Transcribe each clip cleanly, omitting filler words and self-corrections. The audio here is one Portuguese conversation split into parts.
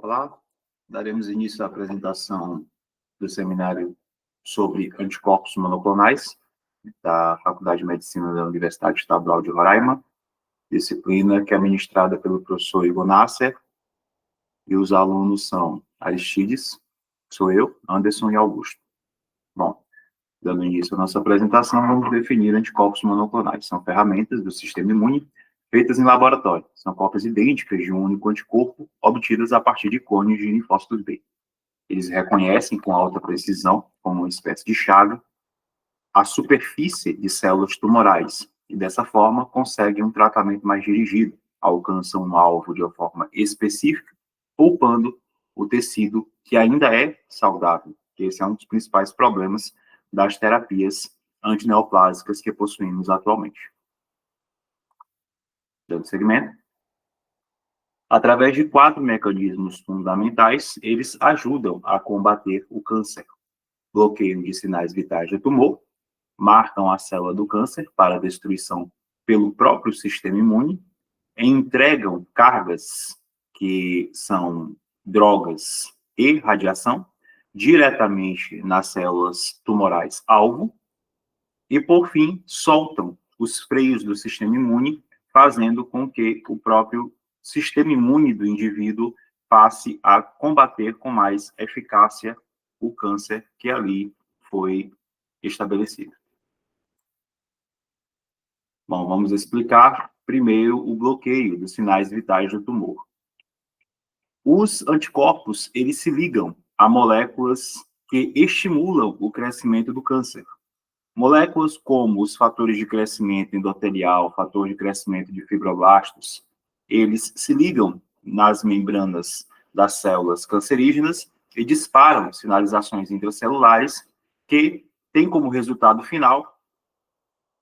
Olá, daremos início à apresentação do seminário sobre anticorpos monoclonais da Faculdade de Medicina da Universidade Estadual de Roraima, disciplina que é ministrada pelo professor Igor Nasser, e os alunos são Aristides, sou eu, Anderson e Augusto. Bom, dando início à nossa apresentação, vamos definir anticorpos monoclonais. São ferramentas do sistema imune feitas em laboratório. São cópias idênticas de um único anticorpo, obtidas a partir de clones de linfócitos B. Eles reconhecem com alta precisão, como uma espécie de chave, a superfície de células tumorais e, dessa forma, conseguem um tratamento mais dirigido, alcançam um alvo de uma forma específica, poupando o tecido que ainda é saudável. Esse é um dos principais problemas das terapias antineoplásicas que possuímos atualmente. Dando seguimento. Através de 4 mecanismos fundamentais, eles ajudam a combater o câncer. Bloqueio de sinais vitais do tumor, marcam a célula do câncer para destruição pelo próprio sistema imune, entregam cargas, que são drogas e radiação, diretamente nas células tumorais alvo, e, por fim, soltam os freios do sistema imune, fazendo com que o próprio sistema imune do indivíduo passe a combater com mais eficácia o câncer que ali foi estabelecido. Bom, vamos explicar primeiro o bloqueio dos sinais vitais do tumor. Os anticorpos, eles se ligam a moléculas que estimulam o crescimento do câncer. Moléculas como os fatores de crescimento endotelial, fator de crescimento de fibroblastos, eles se ligam nas membranas das células cancerígenas e disparam sinalizações intracelulares que têm como resultado final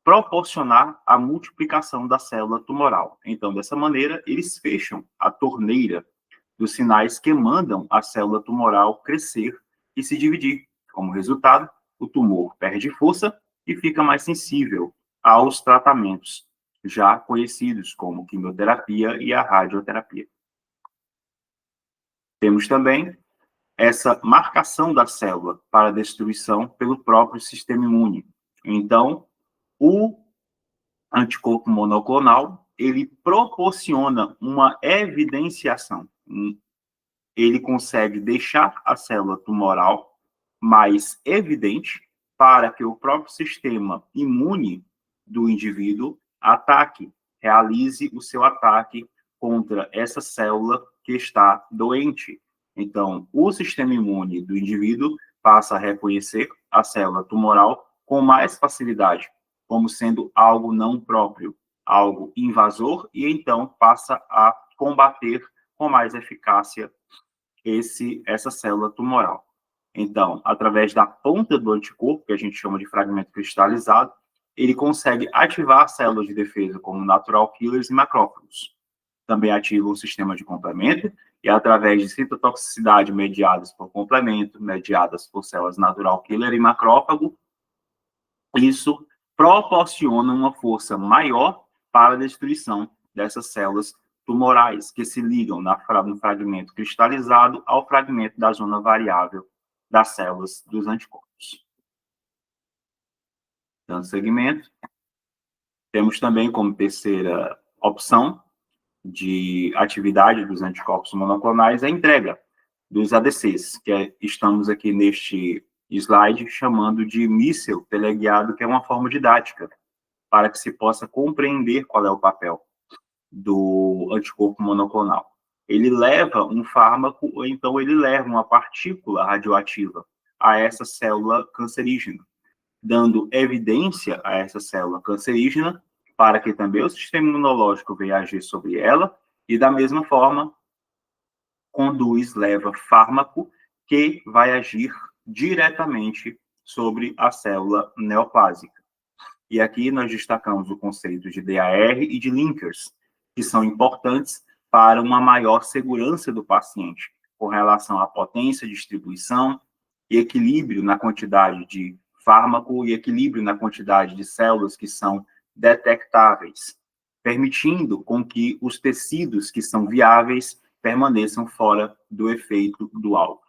proporcionar a multiplicação da célula tumoral. Então, dessa maneira, eles fecham a torneira dos sinais que mandam a célula tumoral crescer e se dividir. Como resultado, o tumor perde força e fica mais sensível aos tratamentos já conhecidos, como quimioterapia e a radioterapia. Temos também essa marcação da célula para destruição pelo próprio sistema imune. Então, o anticorpo monoclonal, ele proporciona uma evidenciação. Ele consegue deixar a célula tumoral mais evidente para que o próprio sistema imune do indivíduo realize o seu ataque contra essa célula que está doente. Então, o sistema imune do indivíduo passa a reconhecer a célula tumoral com mais facilidade, como sendo algo não próprio, algo invasor, e então passa a combater com mais eficácia essa célula tumoral. Então, através da ponta do anticorpo, que a gente chama de fragmento cristalizado, ele consegue ativar células de defesa como natural killers e macrófagos. Também ativa o sistema de complemento e, através de citotoxicidade mediadas por complemento, mediadas por células natural killer e macrófago, isso proporciona uma força maior para a destruição dessas células tumorais, que se ligam no fragmento cristalizado ao fragmento da zona variável das células dos anticorpos. Dando seguimento, temos também como terceira opção de atividade dos anticorpos monoclonais a entrega dos ADCs, que estamos aqui neste slide chamando de míssil teleguiado, que é uma forma didática, para que se possa compreender qual é o papel do anticorpo monoclonal. Ele leva um fármaco, ou então ele leva uma partícula radioativa a essa célula cancerígena, dando evidência a essa célula cancerígena para que também o sistema imunológico venha agir sobre ela e, da mesma forma, leva fármaco que vai agir diretamente sobre a célula neoplásica. E aqui nós destacamos o conceito de DAR e de linkers, que são importantes para uma maior segurança do paciente, com relação à potência, distribuição e equilíbrio na quantidade de fármaco e equilíbrio na quantidade de células que são detectáveis, permitindo com que os tecidos que são viáveis permaneçam fora do efeito do alvo.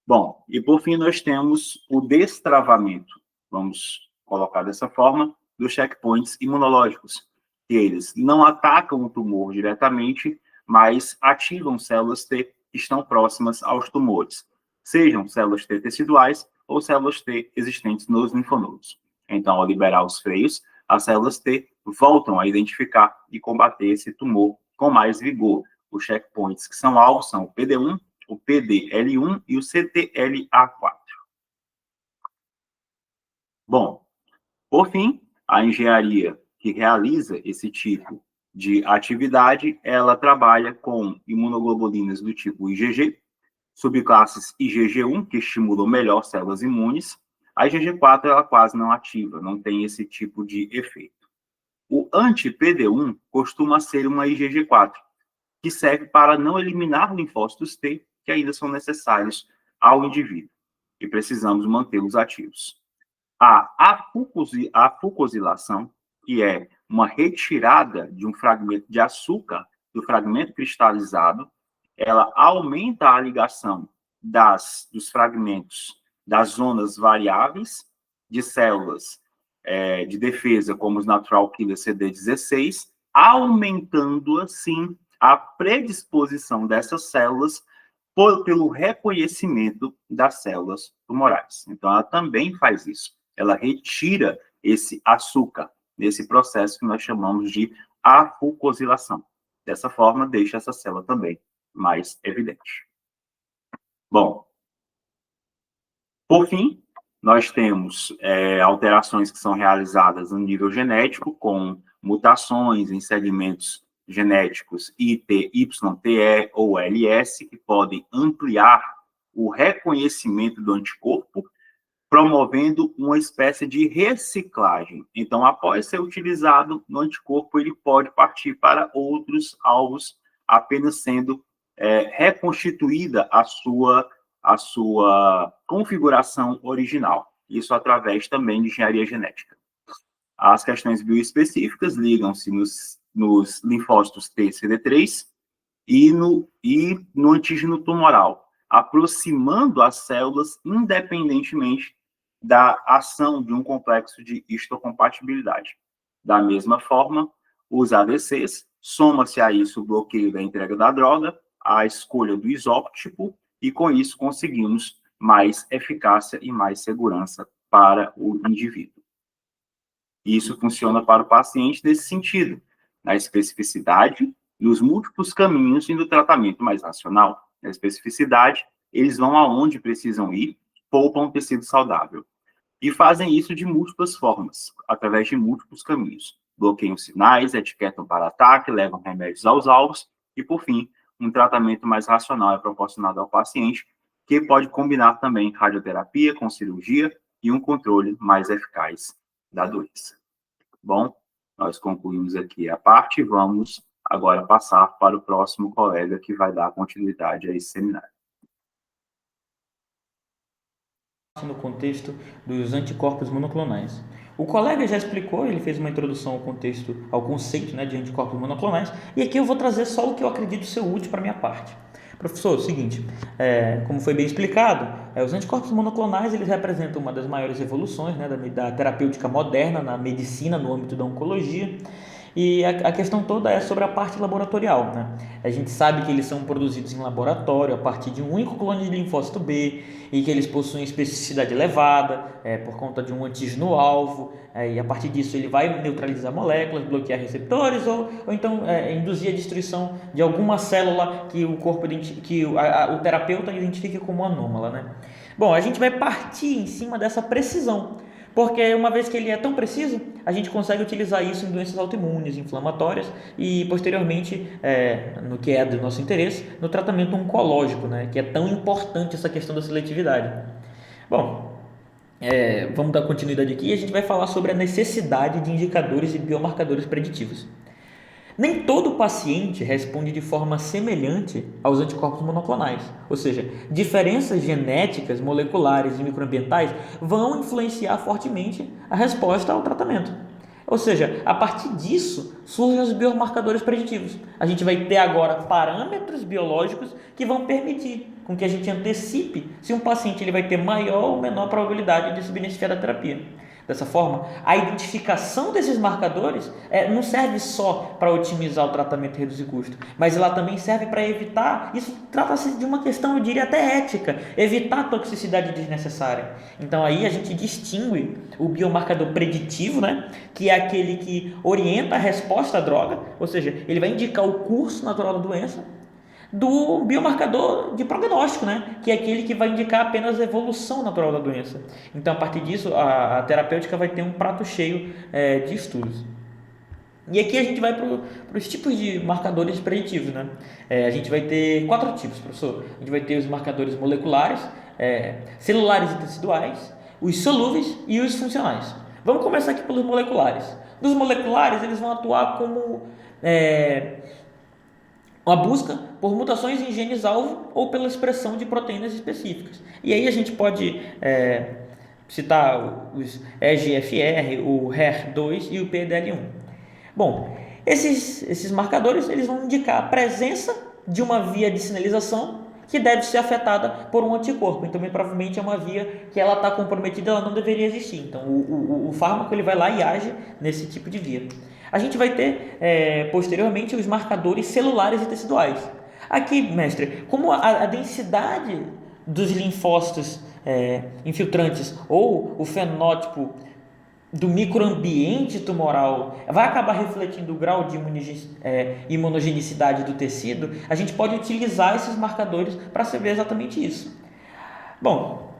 Bom, e por fim nós temos o destravamento, vamos colocar dessa forma, dos checkpoints imunológicos, que eles não atacam o tumor diretamente, mas ativam células T que estão próximas aos tumores, sejam células T teciduais ou células T existentes nos linfonodos. Então, ao liberar os freios, as células T voltam a identificar e combater esse tumor com mais vigor. Os checkpoints que são alvos são o PD1, o PDL1 e o CTLA4. Bom, por fim, a engenharia que realiza esse tipo de atividade, ela trabalha com imunoglobulinas do tipo IgG, subclasses IgG1, que estimulam melhor células imunes. A IgG4 ela quase não ativa, não tem esse tipo de efeito. O anti-PD1 costuma ser uma IgG4, que serve para não eliminar linfócitos T, que ainda são necessários ao indivíduo, e precisamos mantê-los ativos. A fucosilação, que é uma retirada de um fragmento de açúcar do fragmento cristalizado, ela aumenta a ligação dos fragmentos das zonas variáveis de células de defesa, como os natural killer CD16, aumentando, assim, a predisposição dessas células pelo reconhecimento das células tumorais. Então, ela também faz isso. Ela retira esse açúcar nesse processo que nós chamamos de afucosilação. Dessa forma, deixa essa célula também mais evidente. Bom, por fim, nós temos alterações que são realizadas no nível genético, com mutações em segmentos genéticos IT, YTE ou LS, que podem ampliar o reconhecimento do anticorpo, promovendo uma espécie de reciclagem. Então, após ser utilizado no anticorpo, ele pode partir para outros alvos, apenas sendo reconstituída a sua configuração original. Isso através também de engenharia genética. As questões bioespecíficas ligam-se nos linfócitos T CD3 e no antígeno tumoral, aproximando as células independentemente da ação de um complexo de histocompatibilidade. Da mesma forma, os ADCs, soma-se a isso o bloqueio da entrega da droga, a escolha do isótipo, e com isso conseguimos mais eficácia e mais segurança para o indivíduo. Isso funciona para o paciente nesse sentido, na especificidade, nos múltiplos caminhos e no tratamento mais racional. Na especificidade, eles vão aonde precisam ir, poupam o tecido saudável. E fazem isso de múltiplas formas, através de múltiplos caminhos. Bloqueiam sinais, etiquetam para ataque, levam remédios aos alvos e, por fim, um tratamento mais racional é proporcionado ao paciente, que pode combinar também radioterapia com cirurgia e um controle mais eficaz da doença. Bom, nós concluímos aqui a parte, vamos agora passar para o próximo colega que vai dar continuidade a esse seminário. No contexto dos anticorpos monoclonais. O colega já explicou, ele fez uma introdução ao conceito, né, de anticorpos monoclonais, e aqui eu vou trazer só o que eu acredito ser útil para a minha parte. Professor, é o seguinte, como foi bem explicado, os anticorpos monoclonais eles representam uma das maiores evoluções, né, da terapêutica moderna na medicina, no âmbito da oncologia. E a questão toda é sobre a parte laboratorial, né? A gente sabe que eles são produzidos em laboratório a partir de um único clone de linfócito B e que eles possuem especificidade elevada por conta de um antígeno-alvo, e a partir disso ele vai neutralizar moléculas, bloquear receptores ou então induzir a destruição de alguma célula que o corpo o terapeuta identifique como anômala, né? Bom, a gente vai partir em cima dessa precisão, porque uma vez que ele é tão preciso, a gente consegue utilizar isso em doenças autoimunes, inflamatórias e posteriormente, no que é do nosso interesse, no tratamento oncológico, né, que é tão importante essa questão da seletividade. Bom, vamos dar continuidade aqui e a gente vai falar sobre a necessidade de indicadores e biomarcadores preditivos. Nem todo paciente responde de forma semelhante aos anticorpos monoclonais, ou seja, diferenças genéticas, moleculares e microambientais vão influenciar fortemente a resposta ao tratamento. Ou seja, a partir disso surgem os biomarcadores preditivos. A gente vai ter agora parâmetros biológicos que vão permitir com que a gente antecipe se um paciente ele vai ter maior ou menor probabilidade de se beneficiar da terapia. Dessa forma, a identificação desses marcadores não serve só para otimizar o tratamento e reduzir custo, mas ela também serve para evitar, isso trata-se de uma questão, eu diria até ética, evitar a toxicidade desnecessária. Então aí a gente distingue o biomarcador preditivo, né, que é aquele que orienta a resposta à droga, ou seja, ele vai indicar o curso natural da doença, do biomarcador de prognóstico, né? Que é aquele que vai indicar apenas a evolução natural da doença. Então, a partir disso, a terapêutica vai ter um prato cheio de estudos. E aqui a gente vai para os tipos de marcadores preditivos, né? A gente vai ter 4 tipos, professor. A gente vai ter os marcadores moleculares, celulares e teciduais, os solúveis e os funcionais. Vamos começar aqui pelos moleculares. Dos moleculares, eles vão atuar como uma busca por mutações em genes-alvo ou pela expressão de proteínas específicas. E aí a gente pode citar os EGFR, o HER2 e o PDL1. Bom, esses marcadores eles vão indicar a presença de uma via de sinalização que deve ser afetada por um anticorpo. Então, provavelmente é uma via que ela está comprometida, ela não deveria existir. Então, o fármaco ele vai lá e age nesse tipo de via. A gente vai ter, posteriormente, os marcadores celulares e teciduais. Aqui, mestre, como a densidade dos linfócitos infiltrantes ou o fenótipo do microambiente tumoral vai acabar refletindo o grau de imunogenicidade do tecido, a gente pode utilizar esses marcadores para saber exatamente isso. Bom,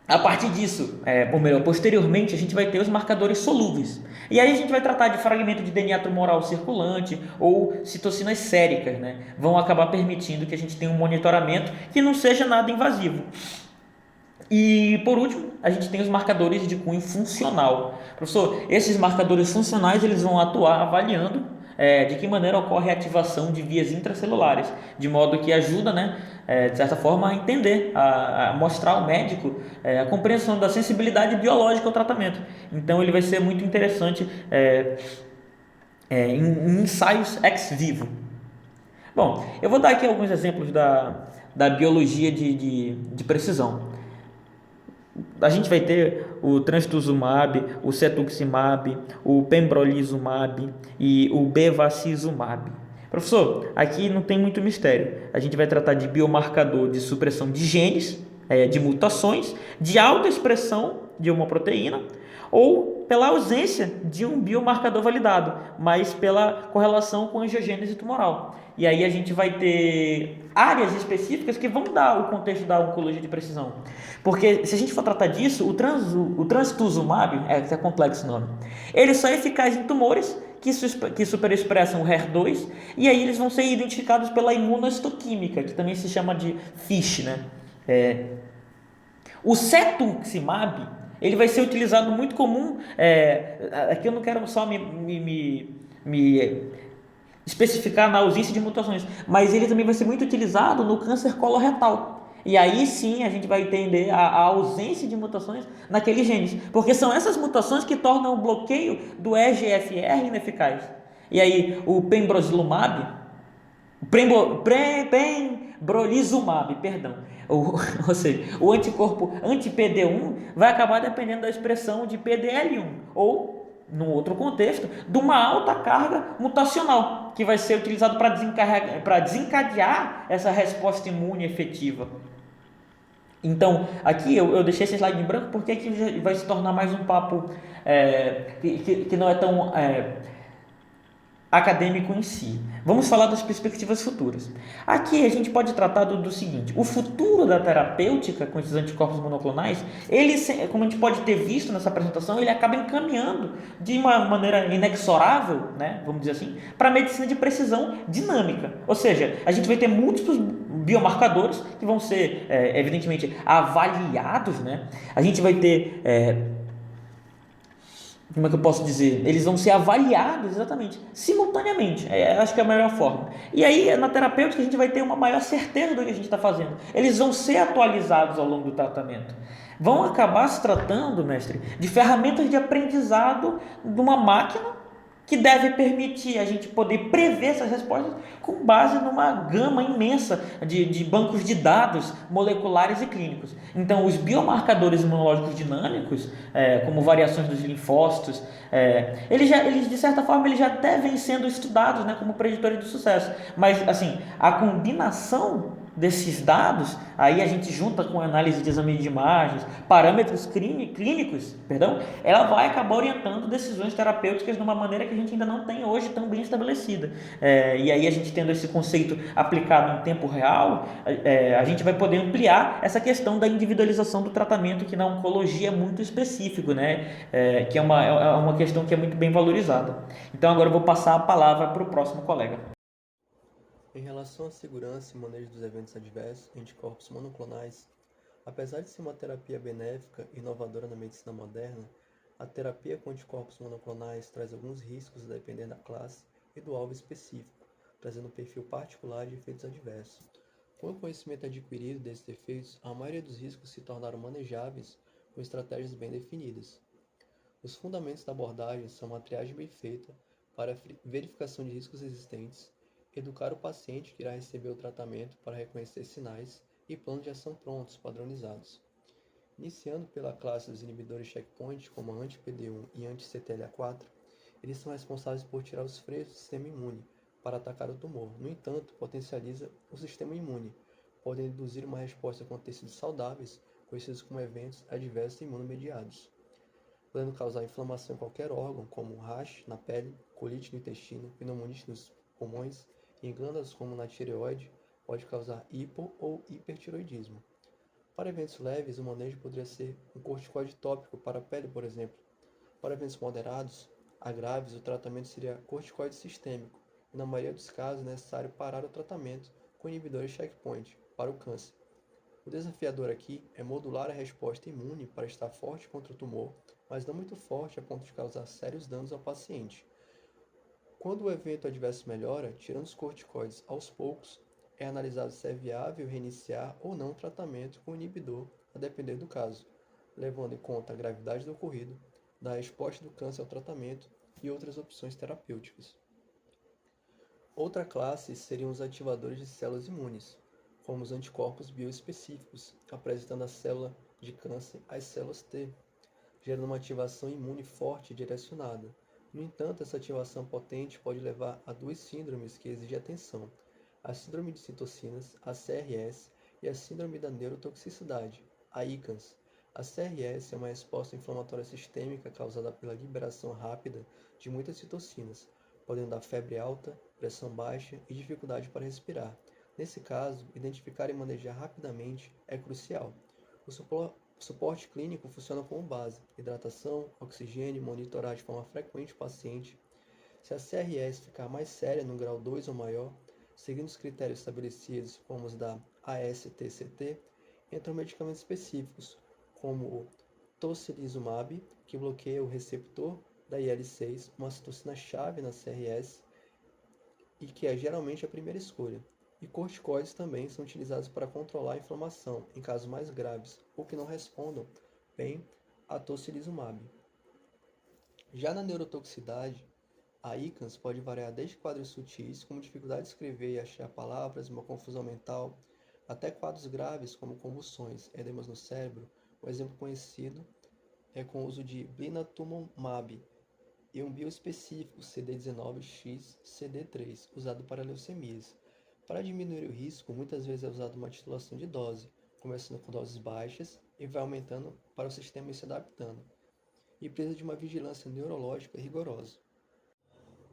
a partir disso, ou melhor, posteriormente, a gente vai ter os marcadores solúveis. E aí a gente vai tratar de fragmento de DNA tumoral circulante ou citocinas séricas, né? Vão acabar permitindo que a gente tenha um monitoramento que não seja nada invasivo. E, por último, a gente tem os marcadores de cunho funcional. Professor, esses marcadores funcionais eles vão atuar avaliando de que maneira ocorre a ativação de vias intracelulares, de modo que ajuda, né, de certa forma, a entender, a mostrar ao médico a compreensão da sensibilidade biológica ao tratamento. Então, ele vai ser muito interessante em ensaios ex vivo. Bom, eu vou dar aqui alguns exemplos da biologia de precisão. A gente vai ter o trastuzumab, o cetuximab, o pembrolizumab e o bevacizumab. Professor, aqui não tem muito mistério. A gente vai tratar de biomarcador de supressão de genes, de mutações, de alta expressão de uma proteína ou pela ausência de um biomarcador validado, mas pela correlação com a angiogênese tumoral. E aí a gente vai ter áreas específicas que vão dar o contexto da oncologia de precisão. Porque se a gente for tratar disso, o trastuzumab, é complexo o nome, ele só é eficaz em tumores que superexpressam o HER2, e aí eles vão ser identificados pela imunohistoquímica, que também se chama de FISH, né? O cetuximab, ele vai ser utilizado muito comum, aqui eu não quero só me especificar na ausência de mutações, mas ele também vai ser muito utilizado no câncer coloretal. E aí sim a gente vai entender a ausência de mutações naqueles genes, porque são essas mutações que tornam o bloqueio do EGFR ineficaz. E aí o pembrolizumab, ou seja, o anticorpo anti-PD1 vai acabar dependendo da expressão de PDL1, ou, num outro contexto, de uma alta carga mutacional, que vai ser utilizado para desencadear essa resposta imune efetiva. Então, aqui eu deixei esse slide em branco porque aqui vai se tornar mais um papo que não é tão acadêmico em si. Vamos falar das perspectivas futuras. Aqui a gente pode tratar do seguinte: o futuro da terapêutica com esses anticorpos monoclonais, ele, como a gente pode ter visto nessa apresentação, ele acaba encaminhando de uma maneira inexorável, né, vamos dizer assim, para a medicina de precisão dinâmica. Ou seja, a gente vai ter múltiplos biomarcadores que vão ser, evidentemente, avaliados, né? A gente vai ter... como é que eu posso dizer? Eles vão ser avaliados exatamente, simultaneamente. Acho que é a melhor forma. E aí, na terapêutica, a gente vai ter uma maior certeza do que a gente está fazendo. Eles vão ser atualizados ao longo do tratamento. vão acabar se tratando, mestre, de ferramentas de aprendizado de uma máquina que deve permitir a gente poder prever essas respostas com base numa gama imensa de bancos de dados moleculares e clínicos. Então, os biomarcadores imunológicos dinâmicos, como variações dos linfócitos, eles, de certa forma, eles já devem sendo estudados, né, como preditores de sucesso. Mas, assim, a combinação desses dados, aí a gente junta com análise de exame de imagens, parâmetros clínicos, perdão, ela vai acabar orientando decisões terapêuticas de uma maneira que a gente ainda não tem hoje tão bem estabelecida. E aí a gente tendo esse conceito aplicado em tempo real, a gente vai poder ampliar essa questão da individualização do tratamento, que na oncologia é muito específico, né? Que é uma questão que é muito bem valorizada. Então agora eu vou passar a palavra para o próximo colega. Em relação à segurança e manejo dos eventos adversos em anticorpos monoclonais, apesar de ser uma terapia benéfica e inovadora na medicina moderna, a terapia com anticorpos monoclonais traz alguns riscos a depender da classe e do alvo específico, trazendo um perfil particular de efeitos adversos. Com o conhecimento adquirido desses efeitos, a maioria dos riscos se tornaram manejáveis com estratégias bem definidas. Os fundamentos da abordagem são uma triagem bem feita para a verificação de riscos existentes, educar o paciente que irá receber o tratamento para reconhecer sinais e planos de ação prontos, padronizados. Iniciando pela classe dos inibidores checkpoint, como a anti-PD1 e anti-CTLA4, eles são responsáveis por tirar os freios do sistema imune para atacar o tumor. No entanto, potencializa o sistema imune, podem induzir uma resposta com tecidos saudáveis, conhecidos como eventos adversos imunomediados, podendo causar inflamação em qualquer órgão, como rash na pele, colite no intestino, pneumonite nos pulmões e em glândulas como na tireoide, pode causar hipo ou hipertiroidismo. Para eventos leves, o manejo poderia ser um corticoide tópico para a pele, por exemplo. Para eventos moderados a graves, o tratamento seria corticoide sistêmico, e na maioria dos casos é necessário parar o tratamento com inibidores checkpoint para o câncer. O desafiador aqui é modular a resposta imune para estar forte contra o tumor, mas não muito forte a ponto de causar sérios danos ao paciente. Quando o evento adverso melhora, tirando os corticoides aos poucos, é analisado se é viável reiniciar ou não o tratamento com o inibidor, a depender do caso, levando em conta a gravidade do ocorrido, da resposta do câncer ao tratamento e outras opções terapêuticas. Outra classe seriam os ativadores de células imunes, como os anticorpos bioespecíficos, apresentando a célula de câncer às células T, gerando uma ativação imune forte e direcionada. No entanto, essa ativação potente pode levar a duas síndromes que exigem atenção: a síndrome de citocinas, a CRS, e a síndrome da neurotoxicidade, a ICANS. A CRS é uma resposta inflamatória sistêmica causada pela liberação rápida de muitas citocinas, podendo dar febre alta, pressão baixa e dificuldade para respirar. Nesse caso, identificar e manejar rapidamente é crucial. O suporte clínico funciona como base: hidratação, oxigênio, monitorar de forma frequente o paciente. Se a CRS ficar mais séria no grau 2 ou maior, seguindo os critérios estabelecidos como os da ASTCT, entram medicamentos específicos, como o tocilizumab, que bloqueia o receptor da IL-6, uma citocina-chave na CRS, e que é geralmente a primeira escolha. E corticoides também são utilizados para controlar a inflamação em casos mais graves ou que não respondam bem a tocilizumab. Já na neurotoxicidade, a ICANS pode variar desde quadros sutis, como dificuldade de escrever e achar palavras, uma confusão mental, até quadros graves, como convulsões, edemas no cérebro. Um exemplo conhecido é com o uso de blinatumomab e um bioespecífico CD19X-CD3, usado para leucemias. Para diminuir o risco, muitas vezes é usada uma titulação de dose, começando com doses baixas e vai aumentando para o sistema ir se adaptando, e precisa de uma vigilância neurológica rigorosa.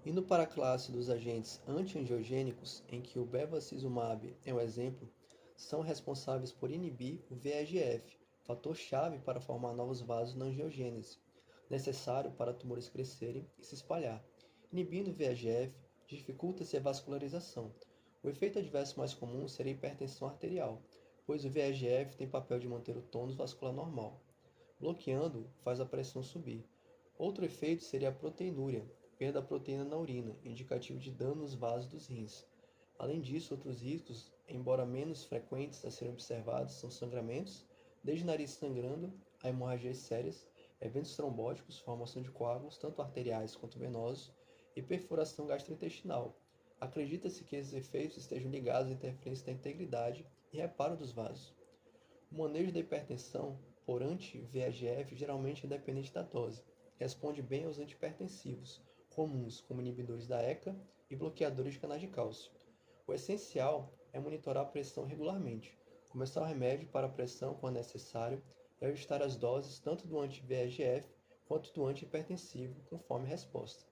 Indo para a classe dos agentes anti-angiogênicos, em que o bevacizumab é um exemplo, são responsáveis por inibir o VEGF, fator-chave para formar novos vasos na angiogênese, necessário para tumores crescerem e se espalhar. Inibindo o VEGF, dificulta-se a vascularização. O efeito adverso mais comum seria a hipertensão arterial, pois o VEGF tem papel de manter o tônus vascular normal. Bloqueando, faz a pressão subir. Outro efeito seria a proteinúria, perda da proteína na urina, indicativo de dano nos vasos dos rins. Além disso, outros riscos, embora menos frequentes a serem observados, são sangramentos, desde nariz sangrando a hemorragias sérias, eventos trombóticos, formação de coágulos, tanto arteriais quanto venosos, e perfuração gastrointestinal. Acredita-se que esses efeitos estejam ligados à interferência da integridade e reparo dos vasos. O manejo da hipertensão por anti-VEGF geralmente é independente da dose. Responde bem aos antihipertensivos, comuns como inibidores da ECA e bloqueadores de canais de cálcio. O essencial é monitorar a pressão regularmente, começar o remédio para a pressão quando necessário e ajustar as doses tanto do anti-VEGF quanto do antihipertensivo conforme a resposta.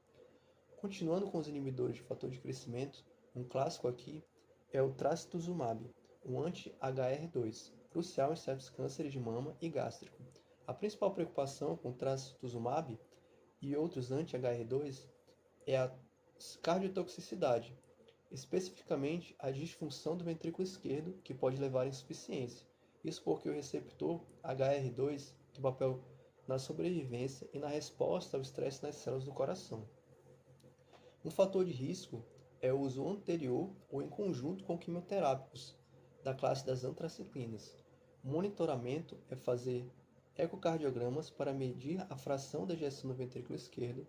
Continuando com os inibidores de fator de crescimento, um clássico aqui é o trastuzumab, um anti-HR2, crucial em certos cânceres de mama e gástrico. A principal preocupação com o trastuzumab e outros anti-HR2 é a cardiotoxicidade, especificamente a disfunção do ventrículo esquerdo, que pode levar à insuficiência. Isso porque o receptor HR2 tem papel na sobrevivência e na resposta ao estresse nas células do coração. Um fator de risco é o uso anterior ou em conjunto com quimioterápicos, da classe das antraciclinas. O monitoramento é fazer ecocardiogramas para medir a fração da ejeção no ventrículo esquerdo,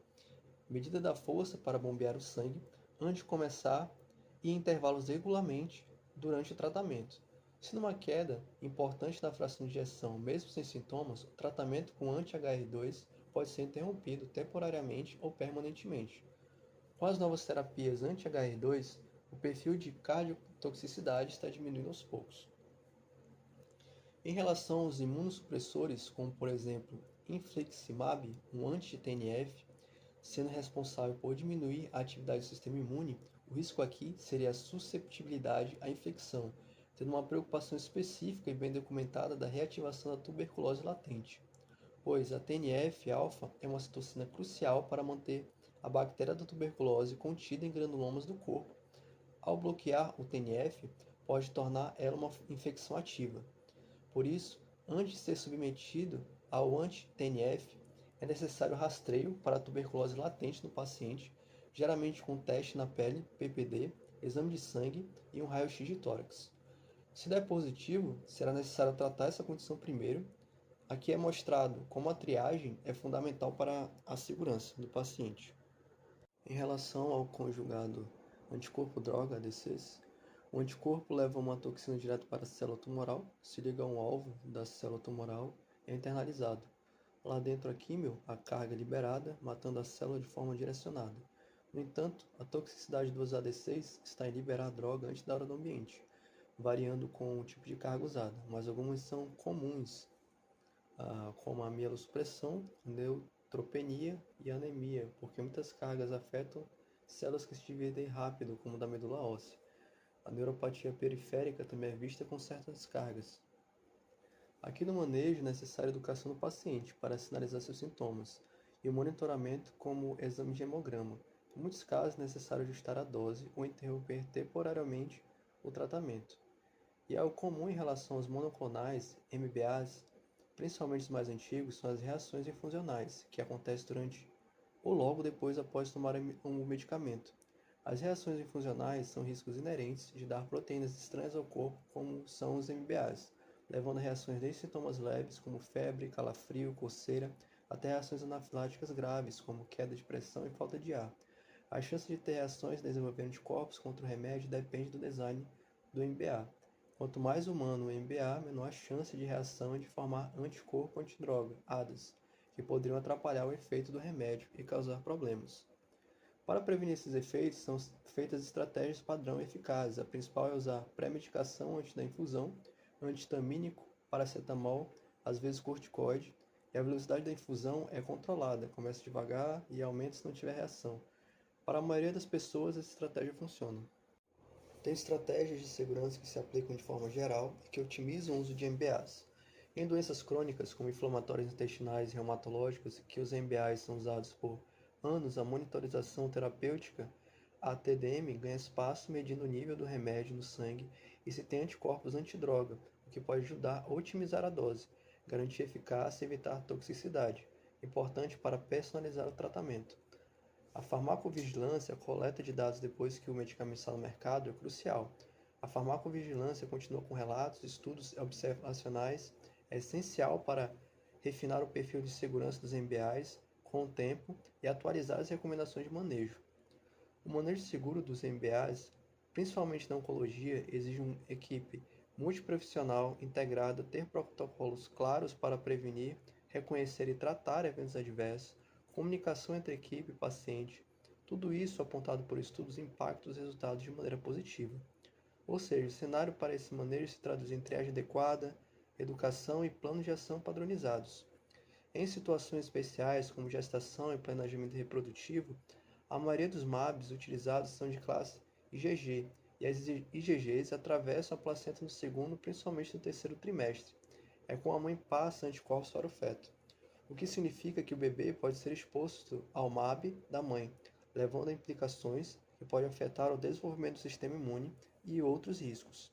medida da força para bombear o sangue antes de começar e em intervalos regularmente durante o tratamento. Se numa queda importante da fração de ejeção, mesmo sem sintomas, o tratamento com anti-HR2 pode ser interrompido temporariamente ou permanentemente. Com as novas terapias anti-HR2, o perfil de cardiotoxicidade está diminuindo aos poucos. Em relação aos imunossupressores, como por exemplo infliximab, um anti-TNF, sendo responsável por diminuir a atividade do sistema imune, o risco aqui seria a susceptibilidade à infecção, tendo uma preocupação específica e bem documentada da reativação da tuberculose latente, pois a TNF-alfa é uma citocina crucial para manter a bactéria da tuberculose contida em granulomas do corpo. Ao bloquear o TNF, pode tornar ela uma infecção ativa. Por isso, antes de ser submetido ao anti-TNF, é necessário rastreio para a tuberculose latente no paciente, geralmente com teste na pele, PPD, exame de sangue e um raio-x de tórax. Se der positivo, será necessário tratar essa condição primeiro. Aqui é mostrado como a triagem é fundamental para a segurança do paciente. Em relação ao conjugado anticorpo-droga, ADCs, o anticorpo leva uma toxina direto para a célula tumoral, se liga a um alvo da célula tumoral e é internalizado. Lá dentro a químio, a carga é liberada, matando a célula de forma direcionada. No entanto, a toxicidade dos ADCs está em liberar a droga antes da hora do ambiente, variando com o tipo de carga usada, mas algumas são comuns, como a mielossupressão, neutropenia e anemia, porque muitas cargas afetam células que se dividem rápido, como da medula óssea. A neuropatia periférica também é vista com certas cargas. Aqui no manejo é necessária educação do paciente para sinalizar seus sintomas e o monitoramento como exame de hemograma. Em muitos casos é necessário ajustar a dose ou interromper temporariamente o tratamento. E algo comum em relação aos monoclonais, MBAs, principalmente os mais antigos, são as reações infusionais, que acontecem durante ou logo depois após tomar o medicamento. As reações infusionais são riscos inerentes de dar proteínas estranhas ao corpo, como são os MBAs, levando a reações desde sintomas leves, como febre, calafrio, coceira, até reações anafiláticas graves, como queda de pressão e falta de ar. A chance de ter reações desenvolvendo anticorpos contra o remédio depende do design do MBA. Quanto mais humano o MBA, menor a chance de reação de formar anticorpo antidroga, ADAs, que poderiam atrapalhar o efeito do remédio e causar problemas. Para prevenir esses efeitos, são feitas estratégias padrão eficazes. A principal é usar pré-medicação antes da infusão, antihistamínico, paracetamol, às vezes corticoide, e a velocidade da infusão é controlada, começa devagar e aumenta se não tiver reação. Para a maioria das pessoas, essa estratégia funciona. Tem estratégias de segurança que se aplicam de forma geral e que otimizam o uso de MBAs. Em doenças crônicas, como inflamatórias intestinais e reumatológicas, que os MBAs são usados por anos, a monitorização terapêutica, a TDM, ganha espaço medindo o nível do remédio no sangue e se tem anticorpos antidroga, o que pode ajudar a otimizar a dose, garantir eficácia e evitar toxicidade, importante para personalizar o tratamento. A farmacovigilância, a coleta de dados depois que o medicamento está no mercado, é crucial. A farmacovigilância continua com relatos, estudos observacionais É essencial para refinar o perfil de segurança dos MBAs com o tempo e atualizar as recomendações de manejo. O manejo seguro dos MBAs, principalmente na oncologia, exige uma equipe multiprofissional integrada, ter protocolos claros para prevenir, reconhecer e tratar eventos adversos, comunicação entre equipe e paciente, tudo isso apontado por estudos impacta os resultados de maneira positiva. Ou seja, o cenário para esse manejo se traduz em triagem adequada, educação e planos de ação padronizados. Em situações especiais, como gestação e planejamento reprodutivo, a maioria dos MABs utilizados são de classe IgG, e as IgGs atravessam a placenta no segundo, principalmente no terceiro trimestre. É como a mãe passa anticorpos para o feto, o que significa que o bebê pode ser exposto ao MAB da mãe, levando a implicações que podem afetar o desenvolvimento do sistema imune e outros riscos.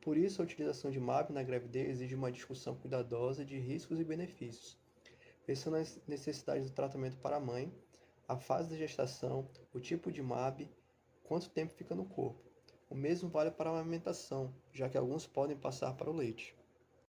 Por isso, a utilização de MAB na gravidez exige uma discussão cuidadosa de riscos e benefícios, pensando nas necessidades do tratamento para a mãe, a fase da gestação, o tipo de MAB, quanto tempo fica no corpo. O mesmo vale para a amamentação, já que alguns podem passar para o leite.